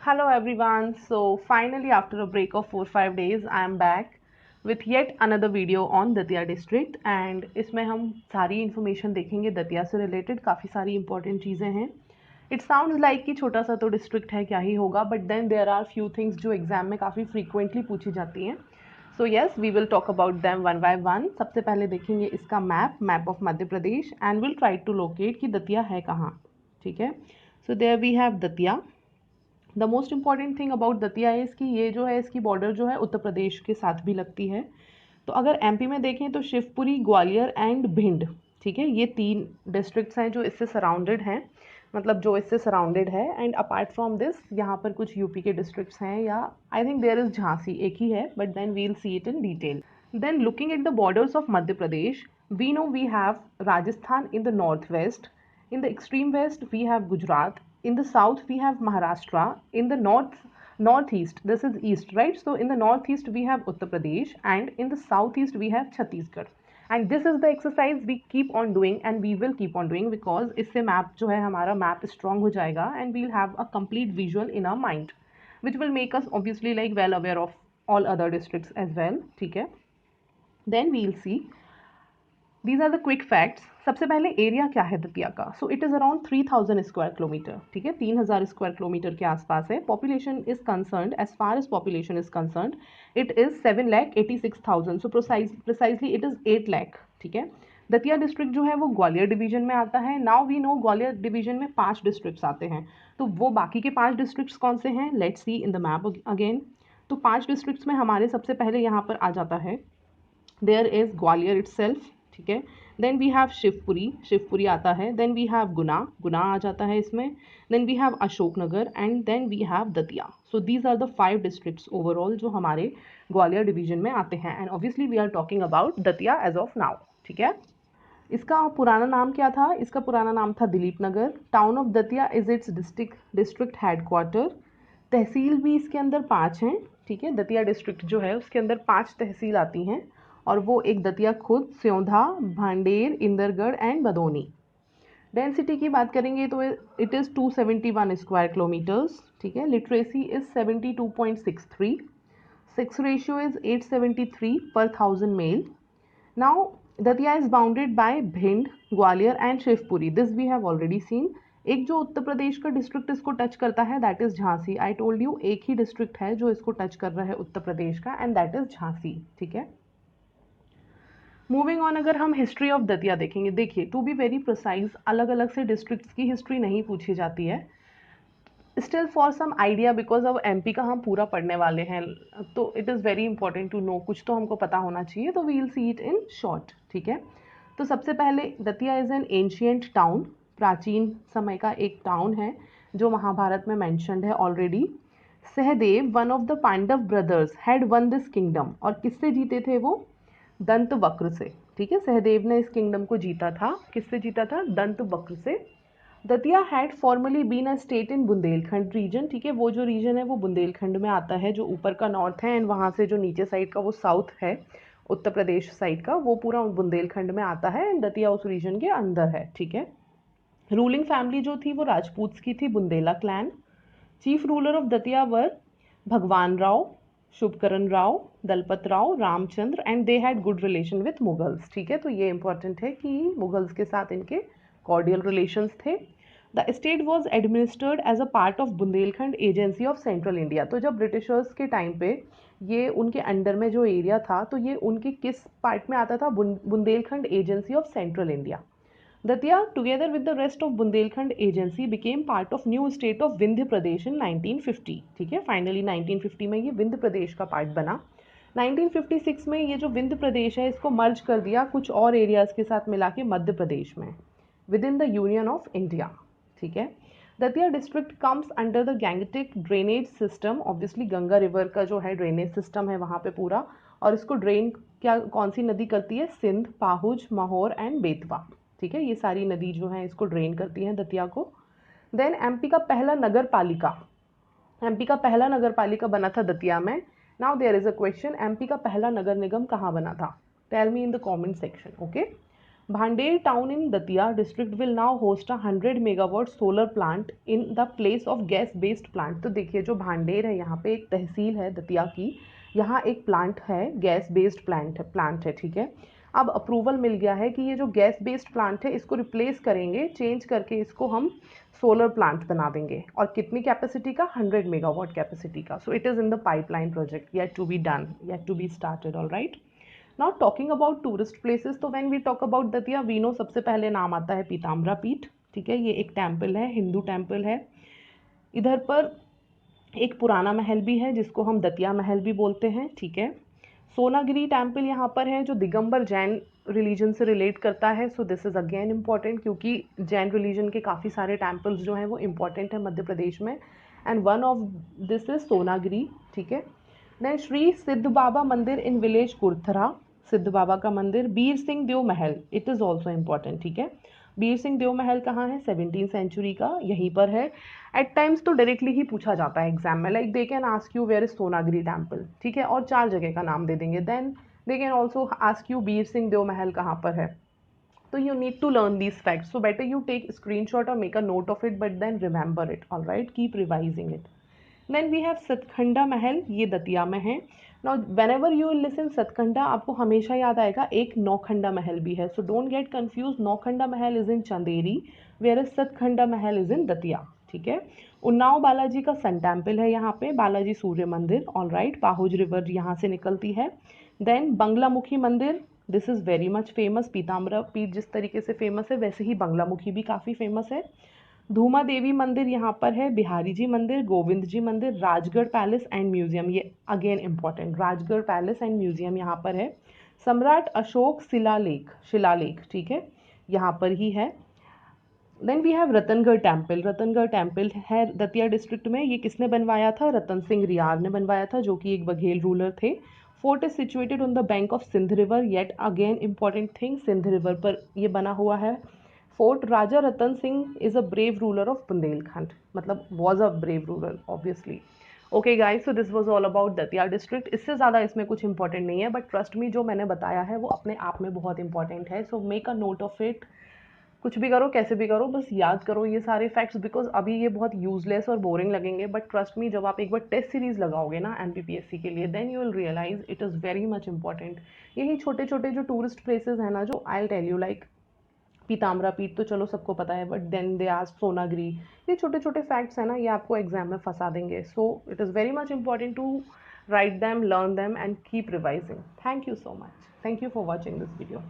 Hello everyone. So finally after a break of 4-5 days I am back with yet another video on Datia district and इसमें हम सारी information देखेंगे दतिया से related. काफ़ी सारी इंपॉर्टेंट चीज़ें हैं। इट साउंड्स लाइक कि छोटा सा तो डिस्ट्रिक्ट है, क्या ही होगा, but then there are few things जो एग्जाम में काफ़ी फ्रीक्वेंटली पूछी जाती हैं। So yes, we will talk about them one by one. सबसे पहले देखेंगे इसका map of Madhya Pradesh and will try to locate कि दतिया है कहाँ। ठीक है, so there we have Datia. The most important thing about Datia is कि ये जो है इसकी बॉर्डर जो है उत्तर प्रदेश के साथ भी लगती है। तो अगर एमपी में देखें तो शिवपुरी, ग्वालियर एंड भिंड, ठीक है, ये 3 डिस्ट्रिक्ट्स हैं जो इससे सराउंडेड हैं, मतलब जो इससे सराउंडेड है। एंड अपार्ट फ्रॉम दिस यहाँ पर कुछ यूपी के डिस्ट्रिक्ट्स हैं, या I think there is Jhansi, एक ही है, but then we will see it in detail. Then looking at the borders of Madhya Pradesh, we know we have Rajasthan in the northwest, in the extreme west we have Gujarat, in the south we have Maharashtra, in the northeast, this is east, right? So in the northeast we have Uttar Pradesh and in the southeast we have Chhattisgarh. And this is the exercise we keep on doing and we will keep on doing because इससे map जो है हमारा map strong हो जाएगा and we'll have a complete visual in our mind which will make us obviously like well aware of all other districts as well. ठीक है, then we'll see these are the quick facts. सबसे पहले area क्या है दतिया का? So it is around 3000 square kilometre, ठीक है, 3000 square kilometre के आसपास है। Population is concerned, as far as population is concerned, it is 7,86,000, so precisely it is 8 lakh, ठीक है। दतिया डिस्ट्रिक्ट जो है वो ग्वालियर डिवीजन में आता है। Now we know Gwalior division में 5 डिस्ट्रिक्ट्स आते हैं, तो वो बाकी के 5 डिस्ट्रिक्ट्स कौन से हैं? Let's see in the map again. तो 5 डिस्ट्रिक्ट्स में हमारे सबसे पहले यहाँ पर आ जाता है देयर इज़ ग्वालियर इटसेल्फ, ठीक है। देन वी हैव शिवपुरी आता है। देन वी हैव गुना आ जाता है इसमें। Then we have Ashoknagar and then we have Datia. So these are the 5 districts overall जो हमारे ग्वालियर डिवीजन में आते हैं and obviously we are talking about Datia as of now, ठीक है। इसका पुराना नाम क्या था? इसका पुराना नाम था Dilip Nagar. Town of Datia is its district headquarter. Tehsil भी इसके अंदर 5 हैं, ठीक है। दतिया डिस्ट्रिक्ट जो है उसके अंदर 5 तहसील आती हैं और वो एक दतिया खुद, स्योंधा, भांडेर, इंदरगढ़ एंड बदौनी। डेंसिटी की बात करेंगे तो इट इज़ 271 स्क्वायर किलोमीटर्स, ठीक है। Literacy is 72.63, sex ratio is 873 पर 1000 male. Now Datia is bounded by Bhind, Gwalior and Shivpuri, this we have already seen. एक जो उत्तर प्रदेश का डिस्ट्रिक्ट इसको टच करता है that is Jhansi. I told you एक ही डिस्ट्रिक्ट है जो इसको टच कर रहा है उत्तर प्रदेश का एंड दैट इज़ झांसी, ठीक है। मूविंग ऑन, अगर हम हिस्ट्री ऑफ दतिया देखेंगे, देखिए टू बी वेरी प्रिसाइज अलग अलग से डिस्ट्रिक्ट्स की हिस्ट्री नहीं पूछी जाती है, still for some idea because of MP का हम पूरा पढ़ने वाले हैं तो it is very important to know, कुछ तो हमको पता होना चाहिए, तो we will see it in short, ठीक है। तो सबसे पहले Datia is an ancient town, प्राचीन समय का एक टाउन है जो महाभारत में मैंशनड है already. Sahadeva, one of the Pandava brothers, had won this kingdom, और किससे जीते थे वो? दंत वक्र से, ठीक है। सहदेव ने इस किंगडम को जीता था, किससे जीता था? दंत वक्र से। Datia had formerly been a state in Bundelkhand region, ठीक है। वो जो रीजन है वो बुंदेलखंड में आता है, जो ऊपर का नॉर्थ है एंड वहाँ से जो नीचे साइड का वो साउथ है, उत्तर प्रदेश साइड का, वो पूरा बुंदेलखंड में आता है एंड दतिया उस रीजन के अंदर है, ठीक है। रूलिंग फैमिली जो थी वो राजपूत्स की थी, Bundela clan. Chief ruler of Datia were Bhagwan Rao, Shubhkaran Rao, Dalpat Rao, Ramchandra and they had good relation with Mughals, ठीक है। तो ये इंपॉर्टेंट है कि मुगल्स के साथ इनके कॉर्डियल रिलेशंस थे। The state was administered as a part of Bundelkhand agency of central India. तो जब ब्रिटिशर्स के टाइम पे ये उनके अंडर में जो एरिया था तो ये उनके किस पार्ट में आता था? Bundelkhand agency of central India. Datia together with the rest of Bundelkhand agency became part of new state of Vindhya Pradesh in 1950, ठीक है। फाइनली 1950 में ये विंध्य प्रदेश का पार्ट बना। 1956 में ये जो विंध्य प्रदेश है इसको मर्ज कर दिया कुछ और एरियाज के साथ मिला के मध्य प्रदेश में, with in the union of India, ठीक है। Datia district comes under the Gangetic drainage system, obviously Ganga river का जो है ड्रेनेज सिस्टम है वहाँ पे पूरा, और इसको ड्रेन क्या कौन सी नदी करती है? सिंध, पाहुज, माहौर एंड बेतवा, ठीक है। ये सारी नदी जो है इसको ड्रेन करती हैं दतिया को। देन एमपी का पहला नगर पालिका बना था दतिया में। Now there is a question, MP का पहला नगर निगम कहाँ बना था? Tell me in the comment section, okay. Bhander town in Datia district will now host a 100 megawatt solar plant in the place of gas based plant. तो देखिए जो भांडेर है यहाँ पे एक तहसील है दतिया की, यहाँ एक प्लांट है, गैस बेस्ड प्लांट है, ठीक है। अब अप्रूवल मिल गया है कि ये जो गैस बेस्ड प्लांट है इसको रिप्लेस करेंगे, चेंज करके इसको हम सोलर प्लांट बना देंगे। और कितनी कैपेसिटी का? 100 मेगावाट कैपेसिटी का। So it is in the pipeline project, yet to be done, yet to be started. All right, now talking about tourist places, तो when we talk about Datia we know सबसे पहले नाम आता है पीताम्बरा पीठ, ठीक है। ये एक टेम्पल है, हिंदू टेम्पल है। इधर पर एक पुराना महल भी है जिसको हम दतिया महल भी बोलते हैं, ठीक है। सोनागिरी टेम्पल यहाँ पर है जो दिगंबर जैन रिलीजन से रिलेट करता है। So this is again important क्योंकि जैन रिलीजन के काफ़ी सारे टेम्पल्स जो हैं वो इम्पॉर्टेंट है मध्य प्रदेश में, and one of this is Sonagiri, ठीक है। देन श्री सिद्ध बाबा मंदिर इन विलेज कुरथरा, सिद्ध बाबा का मंदिर। बीर सिंह देव महल, इट इज़ ऑल्सो इम्पॉर्टेंट, ठीक है। बीर सिंह देव महल कहाँ है? 17th सेंचुरी का, यहीं पर है। एट टाइम्स तो डायरेक्टली ही पूछा जाता है एग्जाम में, like they can ask you where is Sonagiri temple, ठीक है, और 4 जगह का नाम दे देंगे। Then they can also ask you Bir Singh Dev Mahal कहाँ पर है। तो you need to learn these facts, so better you take a screenshot or make a note of it, but then remember it, all right, keep revising it. Then we have Satkhanda महल, ये दतिया में है। Now whenever you will listen Satkhanda, आपको हमेशा याद आएगा एक नौखंडा महल भी है, so don't get confused, नौखंडा Mahal is in Chanderi whereas Satkhanda Mahal is in Datia, ठीक है। उन्नाव बालाजी का सन टेम्पल है यहाँ पे, बालाजी सूर्य मंदिर, ऑल राइट। पाहुज रिवर यहाँ से निकलती है। देन बंगलामुखी मंदिर, this is very much famous. Pitambara पीठ जिस तरीके से फेमस है वैसे ही बंगलामुखी भी काफ़ी फेमस है। धूमा देवी मंदिर यहाँ पर है, बिहारी जी मंदिर, गोविंद जी मंदिर, राजगढ़ पैलेस एंड म्यूजियम, ये again important, Rajgarh palace and museum यहाँ पर है। सम्राट अशोक शिलालेख, ठीक है, यहाँ पर ही है। Then we have Ratangarh temple, Ratangarh temple है दतिया डिस्ट्रिक्ट में। ये किसने बनवाया था? रतन सिंह रियार ने बनवाया था, जो कि एक बघेल रूलर थे। Fort is situated on the bank of Sindh river, yet again important thing, Sindh river पर ये बना हुआ है fort. Raja Ratan Singh is a brave ruler of Bundelkhand, मतलब was a brave ruler obviously. Okay guys, so this was all about Datia district. इससे ज़्यादा इसमें कुछ इंपॉर्टेंट नहीं है, बट ट्रस्ट मी जो मैंने बताया है वो अपने आप में बहुत इंपॉर्टेंट है। So make a note of it, कुछ भी करो, कैसे भी करो, बस याद करो ये सारे फैक्ट्स, बिकॉज अभी ये बहुत यूजलेस और बोरिंग लगेंगे, बट ट्रस्ट मी जब आप एक बार टेस्ट सीरीज लगाओगे ना MPPSC के लिए, then you will realize it is very much important. यही छोटे छोटे जो टूरिस्ट प्लेसेस हैं ना, जो I will tell you, like Pitambara Peeth तो चलो सबको पता है, but then they ask Sonagiri, ये छोटे छोटे फैक्ट्स हैं ना, ये आपको एग्जाम में फंसा देंगे। So it is very much important to write them, learn them and keep revising. Thank you so much. Thank you for watching this video.